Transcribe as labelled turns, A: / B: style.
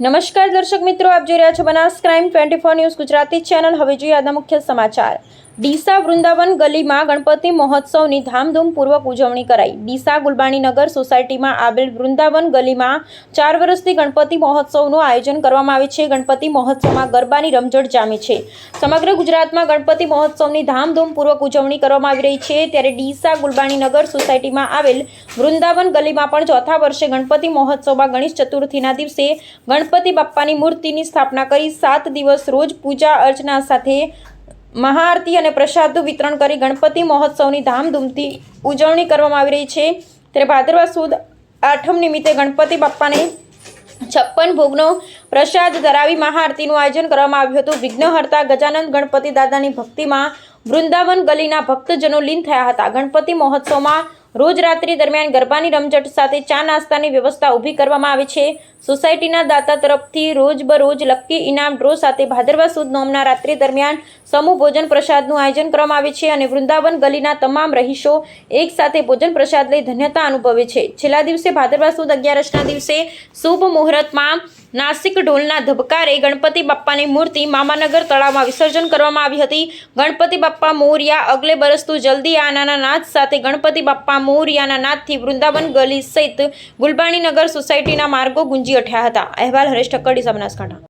A: નમસ્કાર દર્શક મિત્રો, આપ જોઈ રહ્યા છો Banas crime 24 news Gujarati channel. હવે જોઈએ આજના મુખ્ય સમાચાર। ડીસા વૃંદાવન ગલીમાં ગણપતિ મહોત્સવની ધામધૂમપૂર્વક ઉજવણી કરાઈ। ડીસા ગુલબાણીનગર સોસાયટીમાં આવેલ વૃંદાવન ગલીમાં 4 વર્ષથી ગણપતિ મહોત્સવનું આયોજન કરવામાં આવે છે। ગણપતિ મહોત્સવમાં ગરબાની રમઝટ જામી છે। સમગ્ર ગુજરાતમાં ગણપતિ મહોત્સવની ધામધૂમપૂર્વક ઉજવણી કરવામાં આવી રહી છે, ત્યારે ડીસા ગુલબાણીનગર સોસાયટીમાં આવેલ વૃંદાવન ગલીમાં પણ ચોથા વર્ષે ગણપતિ મહોત્સવમાં ગણેશ ચતુર્થીના દિવસે ગણપતિ બાપ્પાની મૂર્તિની સ્થાપના કરી 7 દિવસ રોજ પૂજા અર્ચના સાથે મહાઆરતી અને પ્રસાદનું વિતરણ કરી ગણપતિ મહોત્સવની ધામધૂમથી ઉજવણી કરવામાં આવી રહી છે। ત્યારે ભાદરવા સુદ આઠમ નિમિત્તે ગણપતિ બાપ્પાને 56 ભોગનો પ્રસાદ ધરાવી મહાઆરતીનું આયોજન કરવામાં આવ્યું હતું। વિઘ્નહર્તા ગજાનંદ ગણપતિ દાદાની ભક્તિમાં વૃંદાવન ગલીના ભક્તજનો લીન થયા હતા। ગણપતિ મહોત્સવમાં રોજ રાત્રિ દરમિયાન ગરબાની રમઝટ સાથે ચા નાસ્તાની વ્યવસ્થા ઊભી કરવામાં આવે છે। સોસાયટીના દાતા તરફથી રોજબરોજ લકી ઇનામ ડ્રો સાથે ભાદરવા સુદ નોમના રાત્રિ દરમિયાન સમૂહ ભોજન પ્રસાદનું આયોજન કરવામાં આવે છે અને વૃંદાવન ગલીના તમામ રહીશો એક સાથે ભોજન પ્રસાદ લઈ ધન્યતા અનુભવે છે। છેલ્લા દિવસે ભાદરવા સુદ 11ના દિવસે શુભ મુહૂર્તમાં નાસિક ઢોલના ધબકારે ગણપતિ બાપ્પાની મૂર્તિ મામાનગર તળાવમાં વિસર્જન કરવામાં આવી હતી। ગણપતિ બાપ્પા મોરિયા અગલે બરસ તું જલ્દી આનાના નાદ સાથે ગણપતિ બાપ્પા મોરિયાના નાદથી વૃંદાવન ગલી સહિત ગુલબાણીનગર સોસાયટીના માર્ગો ગુંજી ઉઠ્યા હતા। અહેવાલ હરેશ ઠક્કર, ડીસા, બનાસકાંઠા।